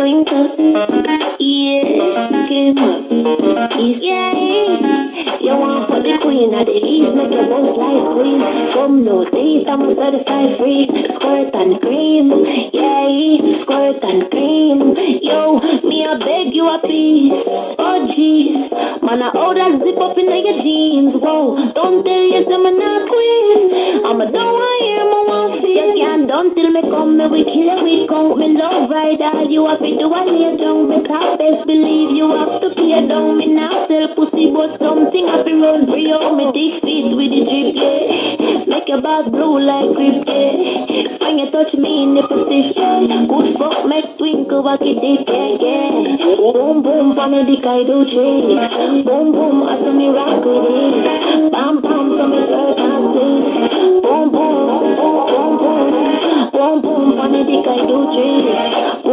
twinkle. Yeah, came up. Yeah, you want for the queen of the east, make your boss slice squeeze. Come no teeth, I'm a certified free. Squirt and cream, yeah, squirt and cream. Yo, me I beg you a piece. Oh jeez, man I order zip up in your jeans. Whoa, don't tell you some I'm not quiz. I'ma don't want hear my one feel. You can't don't tell me come me we kill we count me love right all you have to do I lay down. Because best believe you have to pay down. Me now sell pussy but something I feel run free. Oh me dick fit with the drip yeah. Make your boss blue like grip yeah. When you touch me nipple stiff yeah. Good fuck make twinkle walk it dick yeah yeah. Boom boom pon the dick I do tricks. Boom boom I saw me rock with it. Bam bam so me jerk and split. Boom boom boom boom boom boom boom pon the dick I do tricks.